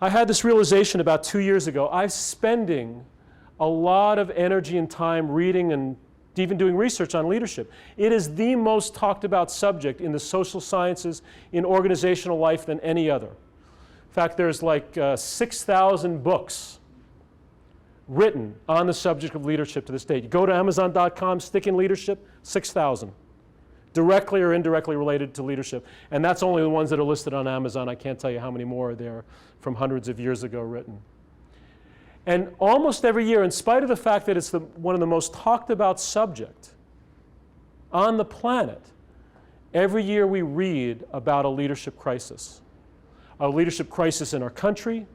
I had this realization about 2 years ago. I'm spending a lot of energy and time reading and even doing research on leadership. It is the most talked about subject in the social sciences, in organizational life than any other. In fact, there's like 6,000 books written on the subject of leadership to this date. You go to Amazon.com, stick in leadership, 6,000. Directly or indirectly related to leadership. And that's only the ones that are listed on Amazon. I can't tell you how many more are there from hundreds of years ago written. And almost every year, in spite of the fact that it's one of the most talked about subject on the planet, every year we read about a leadership crisis. A leadership crisis in our country,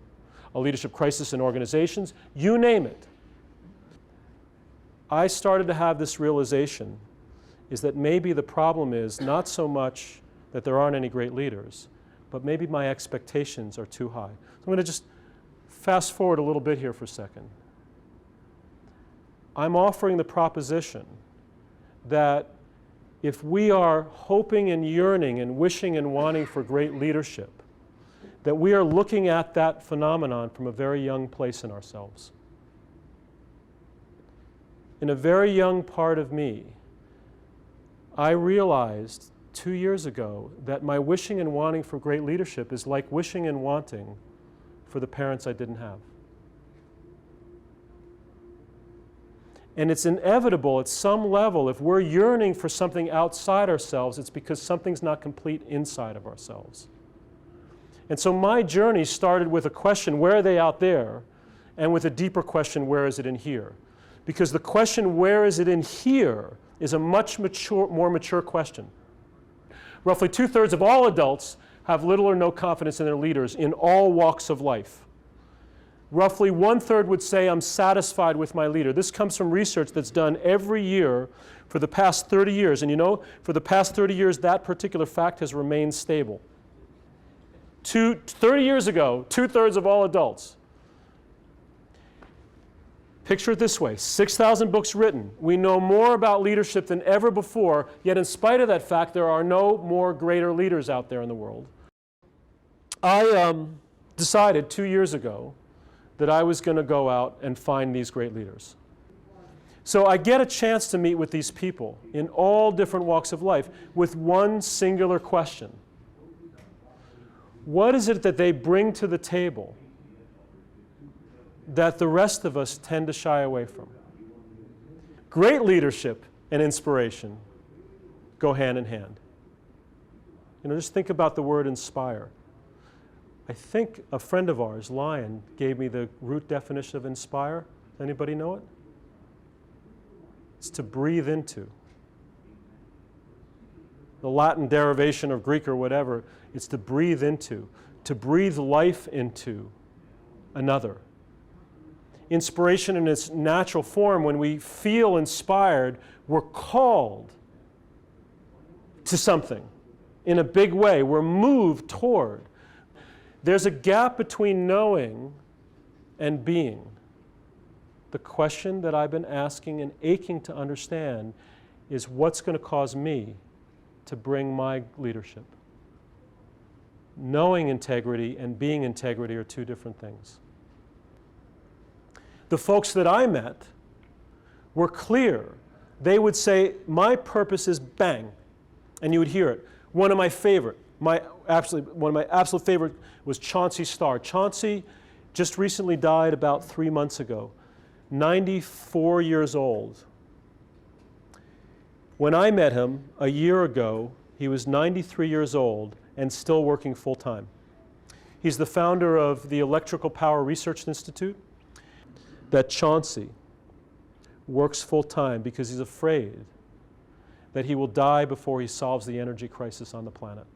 a leadership crisis in organizations, you name it. I started to have this realization is that maybe the problem is not so much that there aren't any great leaders, but maybe my expectations are too high. So I'm going to just fast forward a little bit here for a second. I'm offering the proposition that if we are hoping and yearning and wishing and wanting for great leadership, that we are looking at that phenomenon from a very young place in ourselves. In a very young part of me, I realized 2 years ago that my wishing and wanting for great leadership is like wishing and wanting for the parents I didn't have. And it's inevitable at some level, if we're yearning for something outside ourselves, it's because something's not complete inside of ourselves. And so my journey started with a question, where are they out there? And with a deeper question, where is it in here? Because the question, where is it in here, is a much more mature question. Roughly 2/3 of all adults have little or no confidence in their leaders in all walks of life. Roughly 1/3 would say, I'm satisfied with my leader. This comes from research that's done every year for the past 30 years. And you know, for the past 30 years, that particular fact has remained stable. 30 years ago, 2/3 of all adults. Picture it this way, 6,000 books written. We know more about leadership than ever before, yet in spite of that fact, there are no more greater leaders out there in the world. I decided 2 years ago that I was going to go out and find these great leaders. So I get a chance to meet with these people in all different walks of life with one singular question. What is it that they bring to the table that the rest of us tend to shy away from? Great leadership and inspiration go hand in hand. You know, just think about the word inspire. I think a friend of ours, Lion, gave me the root definition of inspire. Does anybody know it? It's to breathe into. The Latin derivation of Greek or whatever, it's to breathe into, to breathe life into another. Inspiration in its natural form, when we feel inspired, we're called to something in a big way. We're moved toward. There's a gap between knowing and being. The question that I've been asking and aching to understand is what's going to cause me to bring my leadership. Knowing integrity and being integrity are two different things. The folks that I met were clear. They would say, my purpose is bang, and you would hear it. One of my favorite, one of my absolute favorite was Chauncey Starr. Chauncey just recently died about 3 months ago, 94 years old. When I met him a year ago, he was 93 years old and still working full-time. He's the founder of the Electrical Power Research Institute. That Chauncey works full-time because he's afraid that he will die before he solves the energy crisis on the planet.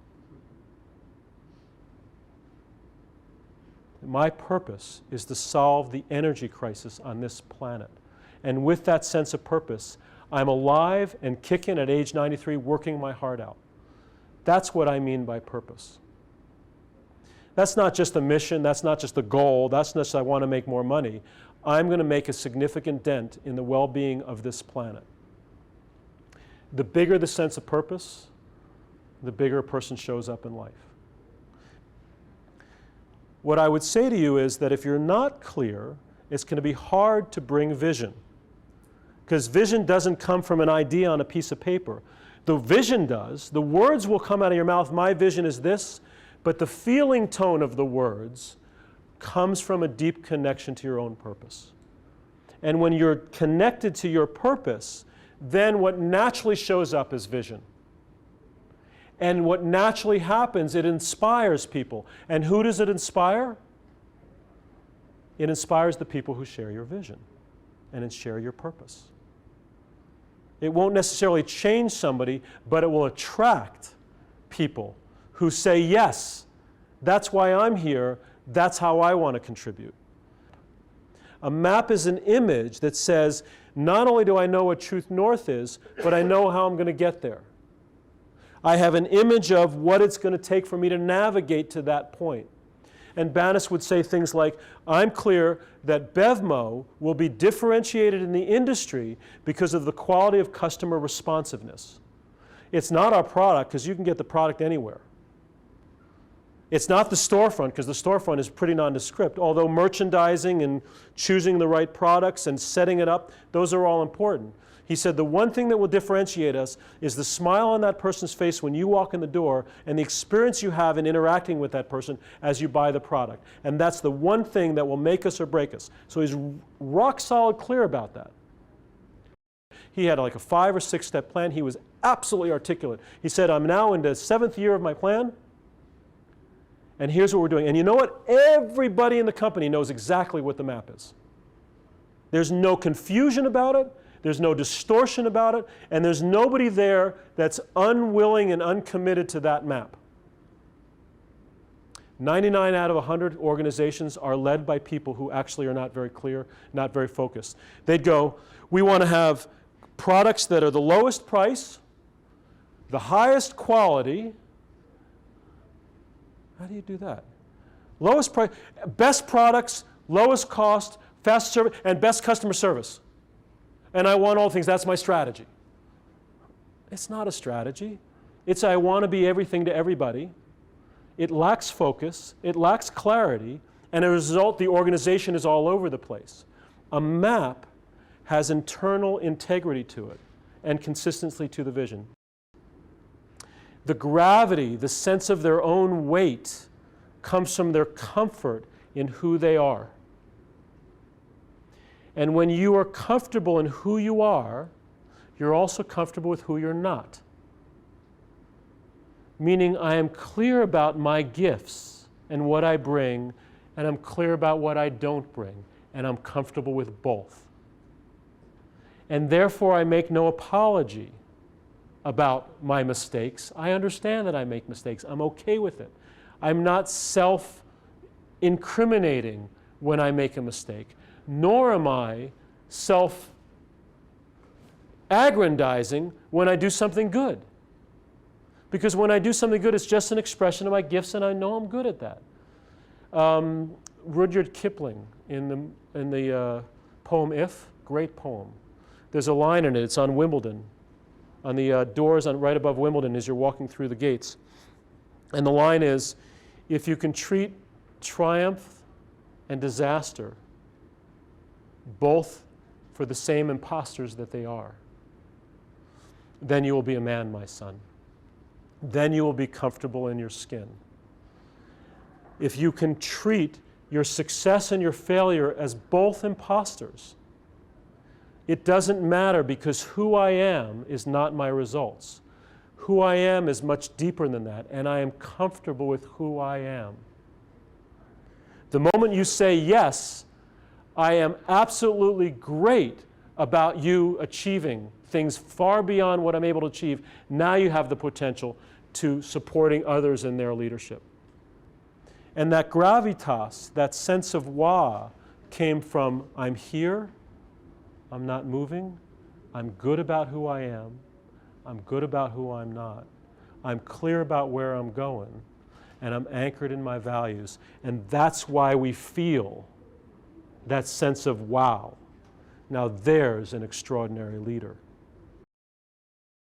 My purpose is to solve the energy crisis on this planet. And with that sense of purpose, I'm alive and kicking at age 93, working my heart out. That's what I mean by purpose. That's not just a mission, that's not just a goal, that's not just I want to make more money. I'm going to make a significant dent in the well-being of this planet. The bigger the sense of purpose, the bigger a person shows up in life. What I would say to you is that if you're not clear, it's going to be hard to bring vision. Because vision doesn't come from an idea on a piece of paper. The vision does. The words will come out of your mouth, my vision is this, but the feeling tone of the words comes from a deep connection to your own purpose. And when you're connected to your purpose, then what naturally shows up is vision. And what naturally happens, it inspires people. And who does it inspire? It inspires the people who share your vision and share your purpose. It won't necessarily change somebody, but it will attract people who say, yes, that's why I'm here, that's how I want to contribute. A map is an image that says, not only do I know what truth north is, but I know how I'm going to get there. I have an image of what it's going to take for me to navigate to that point. And Bannis would say things like, I'm clear that BevMo will be differentiated in the industry because of the quality of customer responsiveness. It's not our product, because you can get the product anywhere. It's not the storefront, because the storefront is pretty nondescript, although merchandising and choosing the right products and setting it up, those are all important. He said the one thing that will differentiate us is the smile on that person's face when you walk in the door and the experience you have in interacting with that person as you buy the product. And that's the one thing that will make us or break us. So he's rock solid clear about that. He had like a 5 or 6 step plan. He was absolutely articulate. He said, I'm now in the 7th year of my plan, and here's what we're doing. And you know what? Everybody in the company knows exactly what the map is. There's no confusion about it. There's no distortion about it, and there's nobody there that's unwilling and uncommitted to that map. 99 out of 100 organizations are led by people who actually are not very clear, not very focused. They'd go, we want to have products that are the lowest price, the highest quality. How do you do that? Lowest price, best products, lowest cost, fast service, and best customer service. And I want all things. That's my strategy. It's not a strategy. It's I want to be everything to everybody. It lacks focus. It lacks clarity. And as a result, the organization is all over the place. A map has internal integrity to it and consistency to the vision. The gravity, the sense of their own weight, comes from their comfort in who they are. And when you are comfortable in who you are, you're also comfortable with who you're not. Meaning I am clear about my gifts and what I bring, and I'm clear about what I don't bring, and I'm comfortable with both. And therefore I make no apology about my mistakes. I understand that I make mistakes. I'm okay with it. I'm not self-incriminating when I make a mistake. Nor am I self-aggrandizing when I do something good. Because when I do something good, it's just an expression of my gifts, and I know I'm good at that. Rudyard Kipling, in the poem If, great poem. There's a line in it, it's on Wimbledon, on the doors right above Wimbledon as you're walking through the gates. And the line is, if you can treat triumph and disaster both for the same impostors that they are, then you will be a man, my son. Then you will be comfortable in your skin. If you can treat your success and your failure as both impostors, it doesn't matter, because who I am is not my results. Who I am is much deeper than that, and I am comfortable with who I am. The moment you say yes, I am absolutely great about you achieving things far beyond what I'm able to achieve. Now you have the potential to supporting others in their leadership. And that gravitas, that sense of wow, came from I'm here, I'm not moving, I'm good about who I am, I'm good about who I'm not, I'm clear about where I'm going, and I'm anchored in my values. And that's why we feel that sense of wow. Now there's an extraordinary leader.